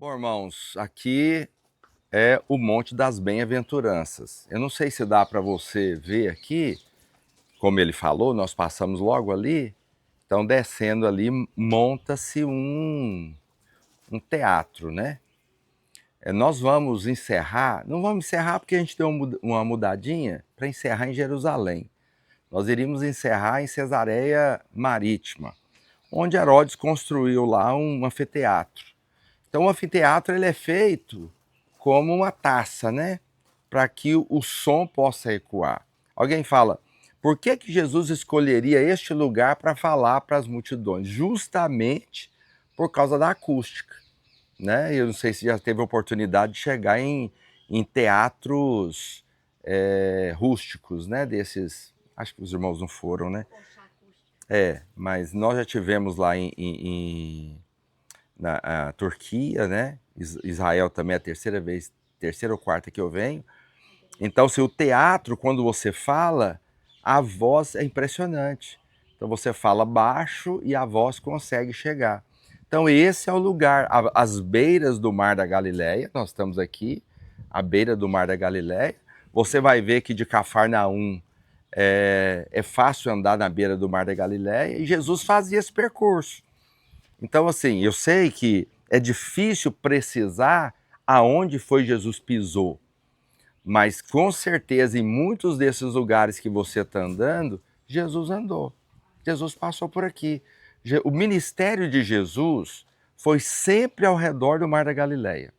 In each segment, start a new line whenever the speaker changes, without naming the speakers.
Bom, irmãos, aqui é o Monte das Bem-aventuranças. Eu não sei se dá para você ver aqui, como ele falou, nós passamos logo ali. Então, descendo ali, monta-se um teatro, né? Nós vamos encerrar, não vamos encerrar porque a gente deu uma mudadinha para encerrar em Jerusalém. Nós iríamos encerrar em Cesareia Marítima, onde Herodes construiu lá um anfiteatro. Então, o anfiteatro ele é feito como uma taça, né? Para que o som possa ecoar. Alguém fala, por que Jesus escolheria este lugar para falar para as multidões? Justamente por causa da acústica, né? Eu não sei se já teve a oportunidade de chegar em teatros rústicos, né? Desses, acho que os irmãos não foram, né? Mas nós já tivemos lá na Turquia, né? Israel também é a terceira ou quarta que eu venho. Então, se o teatro, quando você fala, a voz é impressionante. Então, você fala baixo e a voz consegue chegar. Então, esse é o lugar, às beiras do Mar da Galileia, nós estamos aqui, à beira do Mar da Galileia. Você vai ver que de Cafarnaum é fácil andar na beira do Mar da Galileia, e Jesus fazia esse percurso. Então, assim, eu sei que é difícil precisar aonde foi Jesus pisou, mas com certeza em muitos desses lugares que você está andando, Jesus andou. Jesus passou por aqui. O ministério de Jesus foi sempre ao redor do Mar da Galileia.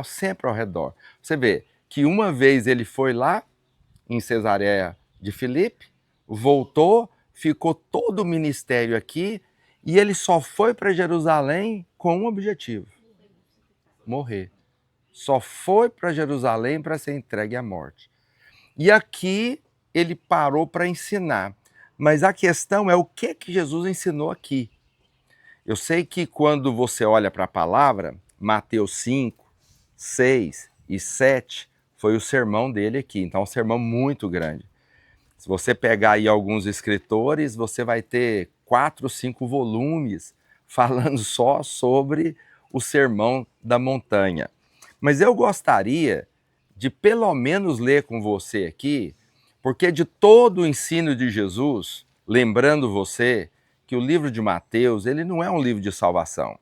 Sempre ao redor. Você vê que uma vez ele foi lá, em Cesareia de Filipe, voltou, ficou todo o ministério aqui, e ele só foi para Jerusalém com um objetivo: morrer. Só foi para Jerusalém para ser entregue à morte. E aqui ele parou para ensinar. Mas a questão é o que Jesus ensinou aqui. Eu sei que quando você olha para a palavra, Mateus 5, 6 e 7 foi o sermão dele aqui. Então é um sermão muito grande. Se você pegar aí alguns escritores, você vai ter 4, 5 volumes falando só sobre o Sermão da Montanha. Mas eu gostaria de pelo menos ler com você aqui, porque de todo o ensino de Jesus, lembrando você que o livro de Mateus, ele não é um livro de salvação.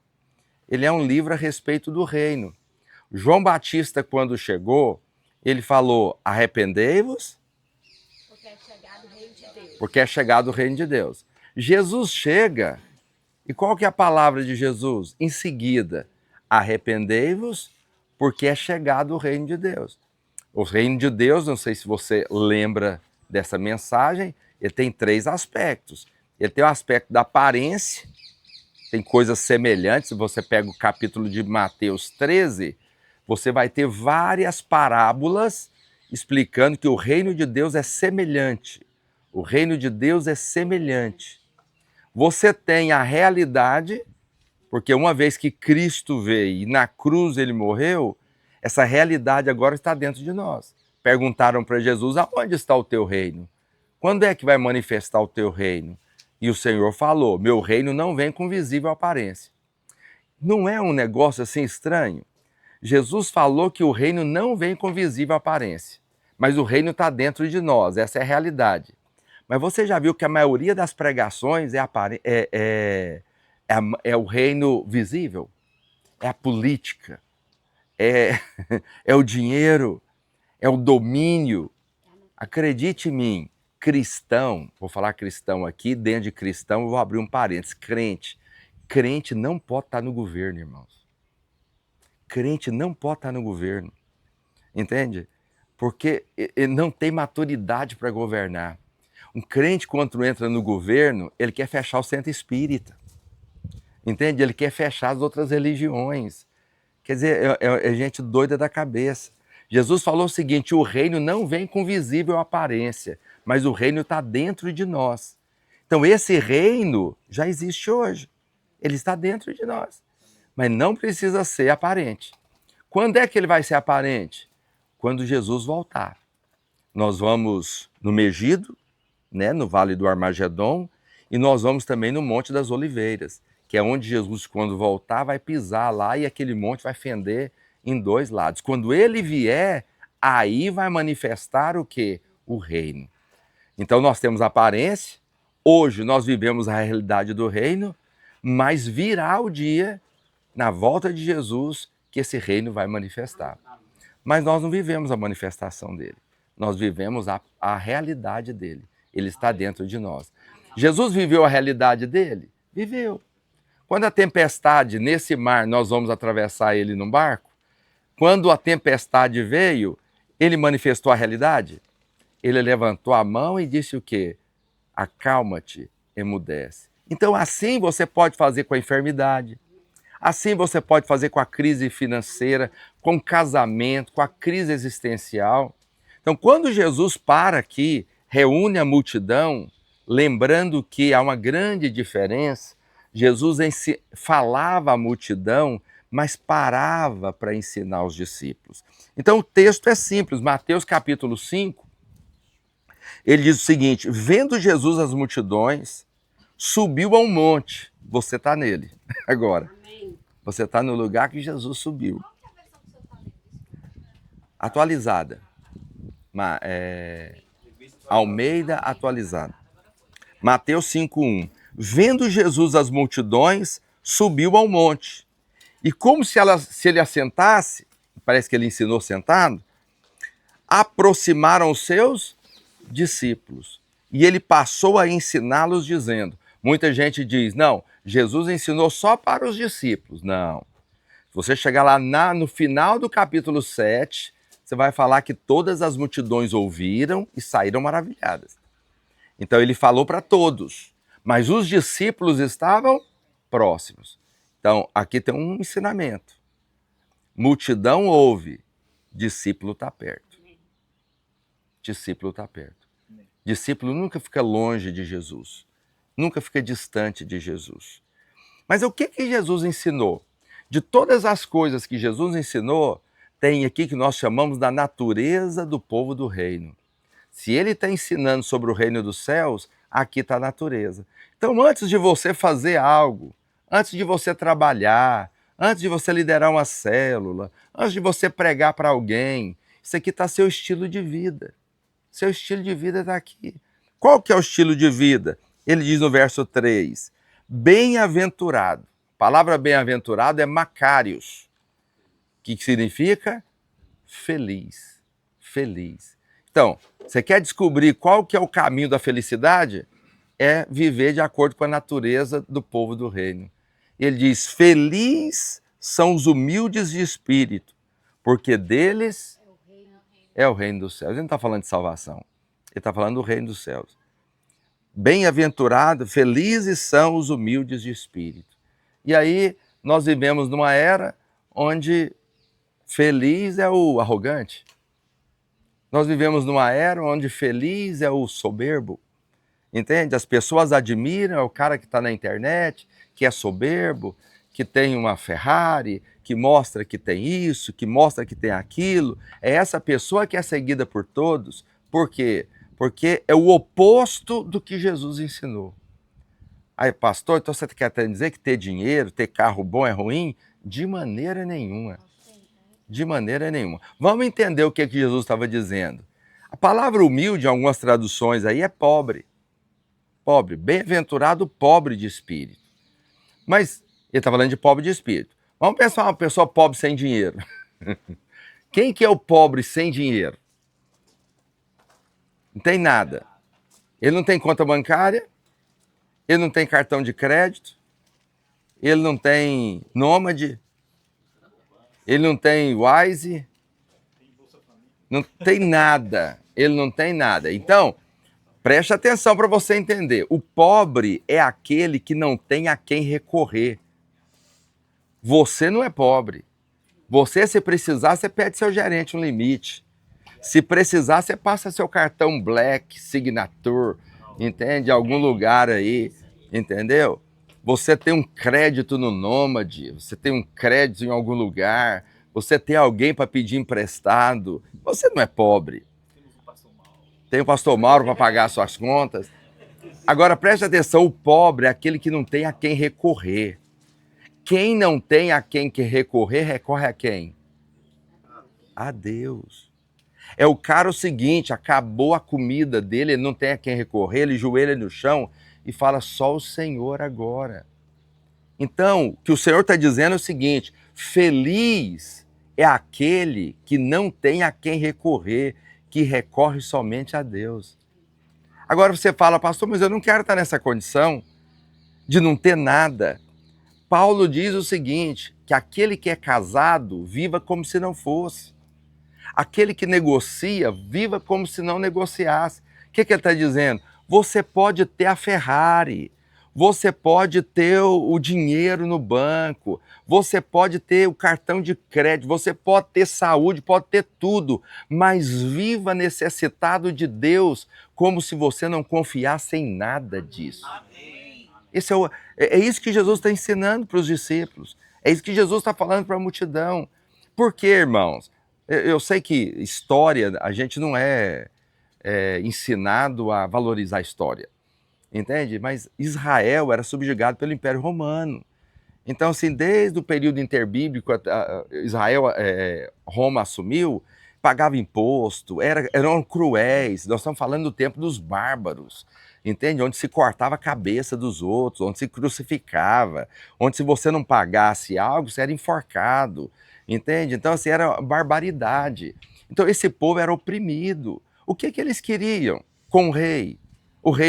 Ele é um livro a respeito do reino. João Batista, quando chegou, ele falou: arrependei-vos, porque é chegado o reino de Deus. Jesus chega, e qual que é a palavra de Jesus? Em seguida, arrependei-vos, porque é chegado o reino de Deus. O reino de Deus, não sei se você lembra dessa mensagem, ele tem 3 aspectos. Ele tem o aspecto da aparência, tem coisas semelhantes. Se você pega o capítulo de Mateus 13, você vai ter várias parábolas explicando que o reino de Deus é semelhante. O reino de Deus é semelhante. Você tem a realidade, porque uma vez que Cristo veio e na cruz ele morreu, essa realidade agora está dentro de nós. Perguntaram para Jesus: aonde está o teu reino? Quando é que vai manifestar o teu reino? E o Senhor falou: meu reino não vem com visível aparência. Não é um negócio assim estranho? Jesus falou que o reino não vem com visível aparência, mas o reino está dentro de nós, essa é a realidade. Mas você já viu que a maioria das pregações é o reino visível? É a política, é, é o dinheiro, é o domínio. Acredite em mim, cristão, vou falar cristão aqui, dentro de cristão eu vou abrir um parênteses, crente. Crente não pode estar no governo, irmãos. Crente não pode estar no governo, entende? Porque ele não tem maturidade para governar. Um crente, quando entra no governo, ele quer fechar o centro espírita, entende? Ele quer fechar as outras religiões. Quer dizer, é gente doida da cabeça. Jesus falou o seguinte: o reino não vem com visível aparência, mas o reino está dentro de nós. Então esse reino já existe hoje. Ele está dentro de nós, mas não precisa ser aparente. Quando é que ele vai ser aparente? Quando Jesus voltar. Nós vamos no Megido, né, no Vale do Armagedon, e nós vamos também no Monte das Oliveiras, que é onde Jesus, quando voltar, vai pisar lá e aquele monte vai fender em dois lados. Quando ele vier, aí vai manifestar o quê? O reino. Então nós temos aparência, hoje nós vivemos a realidade do reino, mas virá o dia, na volta de Jesus, que esse reino vai manifestar. Mas nós não vivemos a manifestação dele, nós vivemos a realidade dele. Ele está dentro de nós. Jesus viveu a realidade dele? Viveu. Quando a tempestade, nesse mar, nós vamos atravessar ele num barco, quando a tempestade veio, ele manifestou a realidade? Ele levantou a mão e disse o quê? Acalma-te, emudece. Então assim você pode fazer com a enfermidade, assim você pode fazer com a crise financeira, com o casamento, com a crise existencial. Então quando Jesus para aqui, reúne a multidão, lembrando que há uma grande diferença, Jesus falava à multidão, mas parava para ensinar os discípulos. Então o texto é simples, Mateus capítulo 5, ele diz o seguinte: vendo Jesus as multidões, subiu a um monte. Você está nele agora. Amém. Você está no lugar que Jesus subiu. Qual que é a versão que você está lendo? Atualizada. Almeida atualizada. Mateus 5:1. Vendo Jesus as multidões, subiu ao monte. E como se ele assentasse, parece que ele ensinou sentado, aproximaram os seus discípulos. E ele passou a ensiná-los dizendo, muita gente diz, não, Jesus ensinou só para os discípulos. Não. Se você chegar lá no final do capítulo 7, você vai falar que todas as multidões ouviram e saíram maravilhadas. Então ele falou para todos, mas os discípulos estavam próximos. Então aqui tem um ensinamento. Multidão ouve, discípulo está perto. Discípulo está perto. Discípulo nunca fica longe de Jesus, nunca fica distante de Jesus. Mas o que Jesus ensinou? De todas as coisas que Jesus ensinou, tem aqui que nós chamamos da natureza do povo do reino. Se ele está ensinando sobre o reino dos céus, aqui está a natureza. Então, antes de você fazer algo, antes de você trabalhar, antes de você liderar uma célula, antes de você pregar para alguém, isso aqui está seu estilo de vida. Seu estilo de vida está aqui. Qual que é o estilo de vida? Ele diz no verso 3, bem-aventurado. A palavra bem-aventurado é Macarios, que significa feliz, feliz. Então, você quer descobrir qual que é o caminho da felicidade? É viver de acordo com a natureza do povo do reino. Ele diz, feliz são os humildes de espírito, porque deles é o reino dos céus. Ele não está falando de salvação, ele está falando do reino dos céus. Bem-aventurado, felizes são os humildes de espírito. E aí nós vivemos numa era onde feliz é o arrogante. Nós vivemos numa era onde feliz é o soberbo. Entende? As pessoas admiram o cara que está na internet, que é soberbo, que tem uma Ferrari, que mostra que tem isso, que mostra que tem aquilo. É essa pessoa que é seguida por todos. Por quê? Porque é o oposto do que Jesus ensinou. Aí, pastor, então você quer dizer que ter dinheiro, ter carro bom é ruim? De maneira nenhuma. De maneira nenhuma. Vamos entender o que Jesus estava dizendo. A palavra humilde, em algumas traduções aí, é pobre. Pobre, bem-aventurado pobre de espírito. Mas ele está falando de pobre de espírito. Vamos pensar uma pessoa pobre sem dinheiro. Quem que é o pobre sem dinheiro? Não tem nada. Ele não tem conta bancária, ele não tem cartão de crédito, ele não tem Nômade, ele não tem Wise, não tem nada. Ele não tem nada. Então, preste atenção para você entender. O pobre é aquele que não tem a quem recorrer. Você não é pobre. Você, se precisar, você pede seu gerente um limite. Se precisar, você passa seu cartão Black, Signature, entende? Algum lugar aí, entendeu? Você tem um crédito no Nômade, você tem um crédito em algum lugar, você tem alguém para pedir emprestado. Você não é pobre. Tem o pastor Mauro para pagar suas contas. Agora, preste atenção, o pobre é aquele que não tem a quem recorrer. quem não tem a quem que recorrer, recorre a quem? A Deus. É o cara o seguinte, acabou a comida dele, ele não tem a quem recorrer, ele joelha no chão e fala, só o Senhor agora. Então, o que o Senhor está dizendo é o seguinte, feliz é aquele que não tem a quem recorrer, que recorre somente a Deus. Agora você fala, pastor, mas eu não quero estar nessa condição de não ter nada. Paulo diz o seguinte, que aquele que é casado, viva como se não fosse. Aquele que negocia, viva como se não negociasse. O que ele está dizendo? Você pode ter a Ferrari, você pode ter o dinheiro no banco, você pode ter o cartão de crédito, você pode ter saúde, pode ter tudo, mas viva necessitado de Deus como se você não confiasse em nada disso. Esse é isso que Jesus está ensinando para os discípulos. É isso que Jesus está falando para a multidão. Por quê, irmãos? Eu sei que história, a gente não é ensinado a valorizar a história, entende? Mas Israel era subjugado pelo Império Romano. Então, assim, desde o período interbíblico, Israel, Roma assumiu, pagava imposto, eram cruéis. Nós estamos falando do tempo dos bárbaros, entende? Onde se cortava a cabeça dos outros, onde se crucificava, onde se você não pagasse algo, você era enforcado, entende? Então, assim, era barbaridade. Então, esse povo era oprimido. O que eles queriam com o rei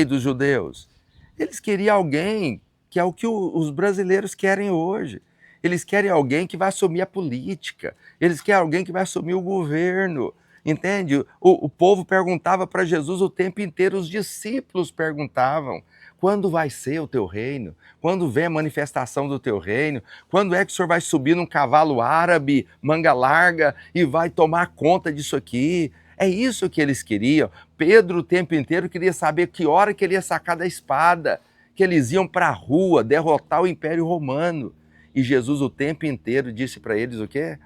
dos judeus? Eles queriam alguém que é o que os brasileiros querem hoje. Eles querem alguém que vai assumir a política, eles querem alguém que vai assumir o governo, entende? O povo perguntava para Jesus o tempo inteiro, os discípulos perguntavam, quando vai ser o teu reino? Quando vem a manifestação do teu reino? Quando é que o senhor vai subir num cavalo árabe, manga larga, e vai tomar conta disso aqui? É isso que eles queriam. Pedro o tempo inteiro queria saber que hora que ele ia sacar da espada, que eles iam para a rua derrotar o Império Romano. E Jesus o tempo inteiro disse para eles o quê?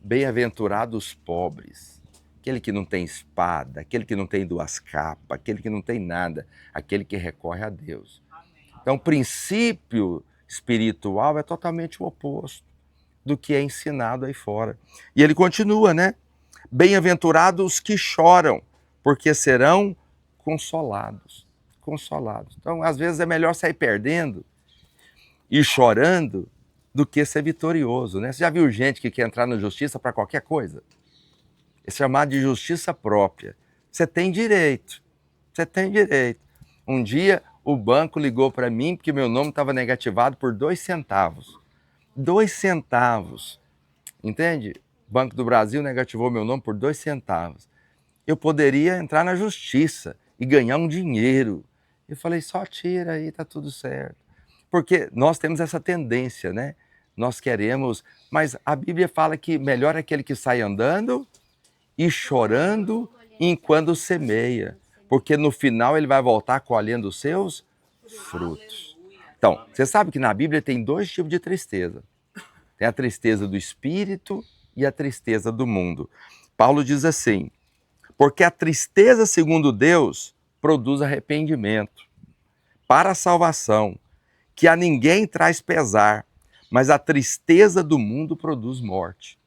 Bem-aventurados os pobres, aquele que não tem espada, aquele que não tem duas capas, aquele que não tem nada, aquele que recorre a Deus. Então, o princípio espiritual é totalmente o oposto do que é ensinado aí fora. E ele continua, né? Bem-aventurados os que choram, porque serão consolados. Consolados. Então, às vezes é melhor sair perdendo e chorando do que ser vitorioso, né? Você já viu gente que quer entrar na justiça para qualquer coisa? É chamado de justiça própria. Você tem direito. Você tem direito. Um dia o banco ligou para mim porque meu nome estava negativado por 2 centavos. 2 centavos. Entende? O Banco do Brasil negativou meu nome por 2 centavos. Eu poderia entrar na justiça e ganhar um dinheiro. Eu falei, só tira aí, tá tudo certo. Porque nós temos essa tendência, né? Nós queremos, mas a Bíblia fala que melhor é aquele que sai andando e chorando enquanto semeia, porque no final ele vai voltar colhendo os seus frutos. Então, você sabe que na Bíblia tem 2 tipos de tristeza. Tem a tristeza do espírito e a tristeza do mundo. Paulo diz assim, porque a tristeza segundo Deus produz arrependimento para a salvação, que a ninguém traz pesar, mas a tristeza do mundo produz morte.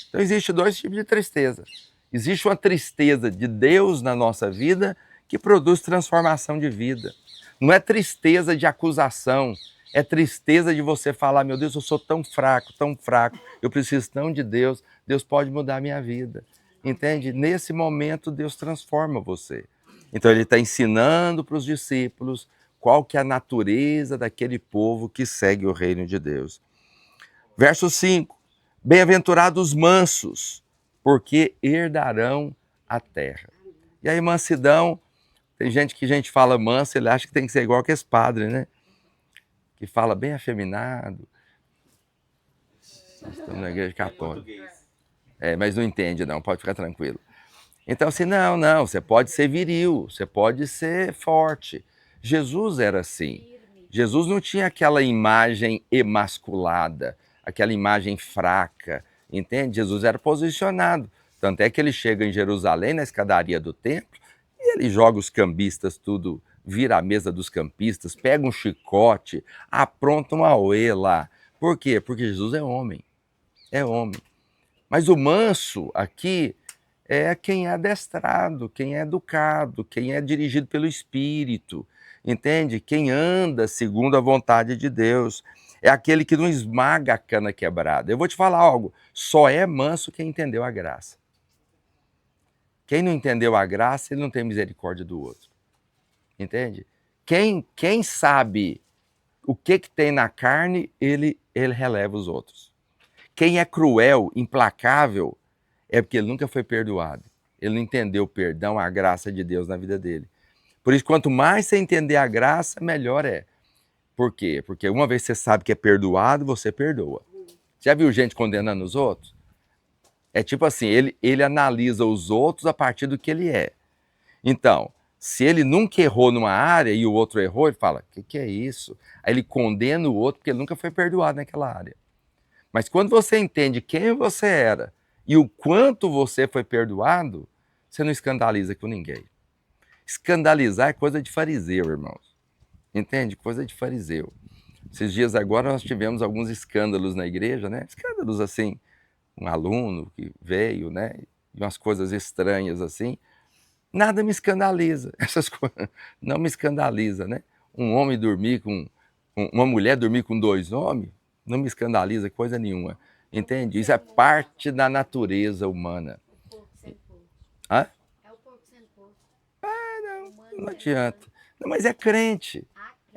Então existe 2 tipos de tristeza. Existe uma tristeza de Deus na nossa vida que produz transformação de vida. Não é tristeza de acusação, é tristeza de você falar, meu Deus, eu sou tão fraco, eu preciso tão de Deus, Deus pode mudar a minha vida. Entende? Nesse momento Deus transforma você. Então ele está ensinando para os discípulos qual que é a natureza daquele povo que segue o reino de Deus. Verso 5, bem-aventurados os mansos, porque herdarão a terra. E aí mansidão, tem gente que fala manso, ele acha que tem que ser igual que esse padre, né? Que fala bem afeminado. Nós estamos na igreja católica. Mas não entende não, pode ficar tranquilo. Então assim, não, você pode ser viril, você pode ser forte. Jesus era assim. Jesus não tinha aquela imagem emasculada, aquela imagem fraca, entende? Jesus era posicionado. Tanto é que ele chega em Jerusalém, na escadaria do templo, e ele joga os cambistas tudo, vira a mesa dos campistas, pega um chicote, apronta um auê lá, Por quê? Porque Jesus é homem. É homem. Mas o manso aqui é quem é adestrado, quem é educado, quem é dirigido pelo Espírito, entende? Quem anda segundo a vontade de Deus. É aquele que não esmaga a cana quebrada. Eu vou te falar algo, só é manso quem entendeu a graça. Quem não entendeu a graça, ele não tem misericórdia do outro. Entende? Quem sabe o que tem na carne, ele releva os outros. Quem é cruel, implacável, é porque ele nunca foi perdoado. Ele não entendeu o perdão, a graça de Deus na vida dele. Por isso, quanto mais você entender a graça, melhor é. Por quê? Porque uma vez você sabe que é perdoado, você perdoa. Já viu gente condenando os outros? É tipo assim, ele analisa os outros a partir do que ele é. Então, se ele nunca errou numa área e o outro errou, ele fala, o que é isso? Aí ele condena o outro porque ele nunca foi perdoado naquela área. Mas quando você entende quem você era e o quanto você foi perdoado, você não escandaliza com ninguém. Escandalizar é coisa de fariseu, irmãos. Entende? Coisa de fariseu. Esses dias agora nós tivemos alguns escândalos na igreja, né? Escândalos assim, um aluno que veio, né? E umas coisas estranhas assim. Nada me escandaliza. Essas coisas não me escandaliza, né? Um homem dormir com... Uma mulher dormir com 2 homens, não me escandaliza coisa nenhuma. Entende? Isso é parte da natureza humana. Hã? É o porco sendo porco. Não adianta. Não, mas é crente.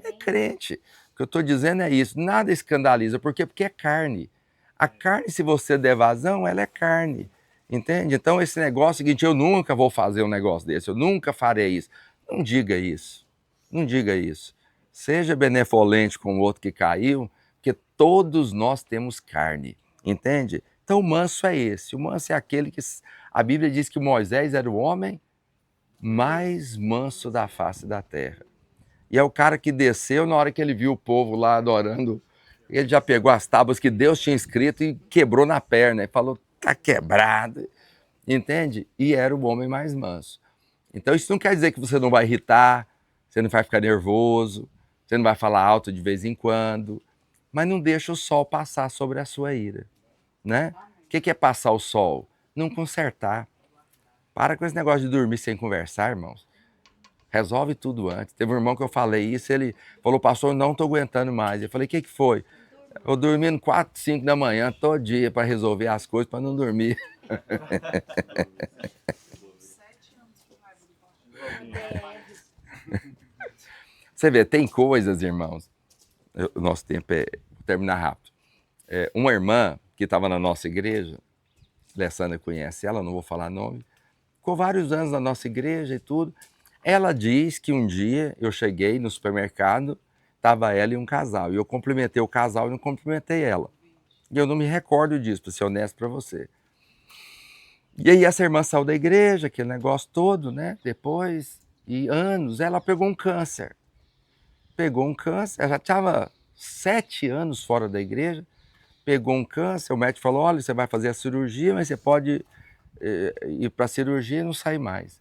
É crente. O que eu estou dizendo é isso. Nada escandaliza. Por quê? Porque é carne. A carne, se você der vazão, ela é carne. Entende? Então, esse negócio é o seguinte, eu nunca vou fazer um negócio desse, eu nunca farei isso. Não diga isso. Não diga isso. Seja benevolente com o outro que caiu, porque todos nós temos carne. Entende? Então, o manso é esse. O manso é aquele que... A Bíblia diz que Moisés era o homem mais manso da face da terra. E é o cara que desceu, na hora que ele viu o povo lá adorando, ele já pegou as tábuas que Deus tinha escrito e quebrou na perna. E falou, tá quebrado. Entende? E era o homem mais manso. Então isso não quer dizer que você não vai irritar, você não vai ficar nervoso, você não vai falar alto de vez em quando, mas não deixa o sol passar sobre a sua ira, né? O que é passar o sol? Não consertar. Para com esse negócio de dormir sem conversar, irmãos. Resolve tudo antes. Teve um irmão que eu falei isso, ele falou, pastor, não estou aguentando mais. Eu falei, o que foi? Eu dormindo 4, 5 da manhã todo dia para resolver as coisas, para não dormir. Você vê, tem coisas, irmãos, o nosso tempo é... Vou terminar rápido. Uma irmã que estava na nossa igreja, Alessandra conhece ela, não vou falar nome, ficou vários anos na nossa igreja e tudo. Ela diz que um dia eu cheguei no supermercado, estava ela e um casal, e eu cumprimentei o casal e não cumprimentei ela. E eu não me recordo disso, para ser honesto para você. E aí essa irmã saiu da igreja, aquele negócio todo, né? Depois, e anos, ela pegou um câncer. Ela já estava 7 anos fora da igreja, pegou um câncer, o médico falou, olha, você vai fazer a cirurgia, mas você pode ir para a cirurgia e não sair mais.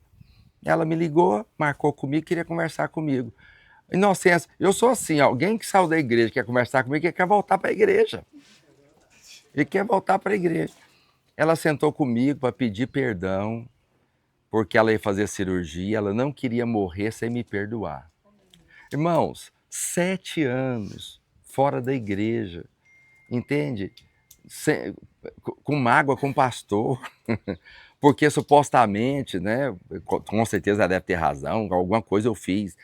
Ela me ligou, marcou comigo, queria conversar comigo. Inocência, eu sou assim, alguém que saiu da igreja, quer conversar comigo, ele quer voltar para a igreja. Ele quer voltar para a igreja. Ela sentou comigo para pedir perdão, porque ela ia fazer cirurgia, ela não queria morrer sem me perdoar. Irmãos, 7 anos fora da igreja, entende? Com mágoa com o pastor, porque supostamente, né, com certeza ela deve ter razão, alguma coisa eu fiz.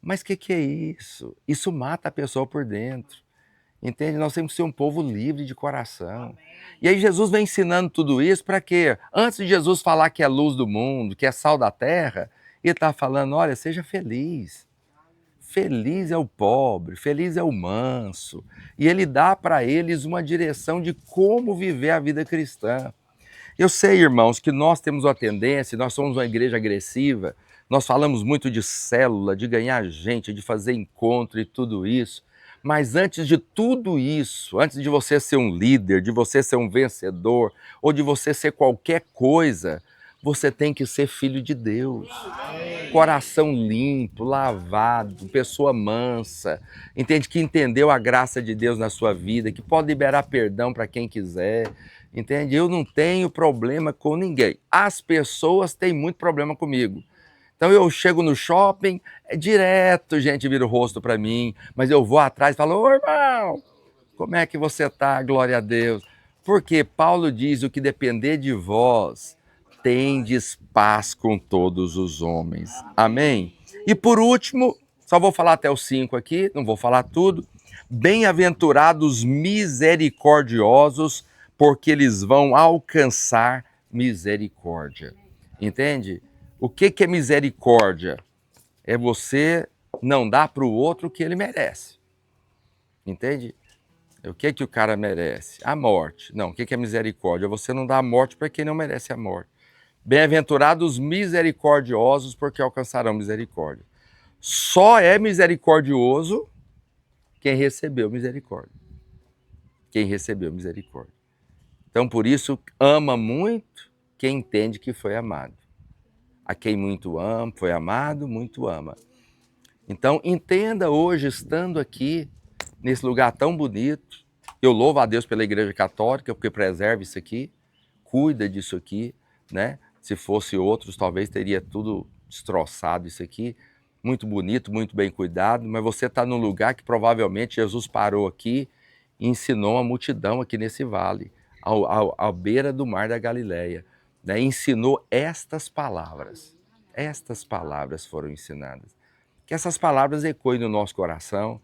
Mas o que é isso? Isso mata a pessoa por dentro. Entende? Nós temos que ser um povo livre de coração. Amém. E aí Jesus vem ensinando tudo isso para quê? Antes de Jesus falar que é luz do mundo, que é sal da terra, ele está falando, olha, seja feliz. Feliz é o pobre, feliz é o manso. E ele dá para eles uma direção de como viver a vida cristã. Eu sei, irmãos, que nós temos uma tendência, nós somos uma igreja agressiva, nós falamos muito de célula, de ganhar gente, de fazer encontro e tudo isso. Mas antes de tudo isso, antes de você ser um líder, de você ser um vencedor, ou de você ser qualquer coisa, você tem que ser filho de Deus. Coração limpo, lavado, pessoa mansa, entende? Que entendeu a graça de Deus na sua vida, que pode liberar perdão para quem quiser, entende? Eu não tenho problema com ninguém. As pessoas têm muito problema comigo. Então eu chego no shopping, é direto, gente vira o rosto para mim, mas eu vou atrás e falo: ô irmão, como é que você tá? Glória a Deus. Porque Paulo diz: o que depender de vós, tendes paz com todos os homens. Amém? E por último, só vou falar até os 5 aqui, não vou falar tudo. Bem-aventurados misericordiosos, porque eles vão alcançar misericórdia. Entende? O que é misericórdia? É você não dar para o outro o que ele merece. Entende? O que o cara merece? A morte. Não, o que é misericórdia? Você não dá a morte para quem não merece a morte. Bem-aventurados misericordiosos, porque alcançarão misericórdia. Só é misericordioso quem recebeu misericórdia. Quem recebeu misericórdia. Então, por isso, ama muito quem entende que foi amado. A quem muito ama, foi amado, muito ama. Então, entenda hoje, estando aqui, nesse lugar tão bonito, eu louvo a Deus pela Igreja Católica, porque preserva isso aqui, cuida disso aqui, né? Se fosse outros, talvez teria tudo destroçado isso aqui. Muito bonito, muito bem cuidado, mas você está num lugar que provavelmente Jesus parou aqui e ensinou uma multidão aqui nesse vale, à beira do mar da Galileia, né? Ensinou estas palavras. Estas palavras foram ensinadas. Que essas palavras ecoem no nosso coração,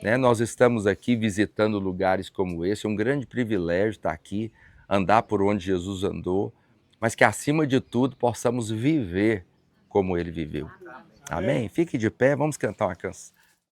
né? Nós estamos aqui visitando lugares como esse, é um grande privilégio estar aqui, andar por onde Jesus andou, mas que acima de tudo possamos viver como ele viveu. Amém? Fique de pé, vamos cantar uma canção.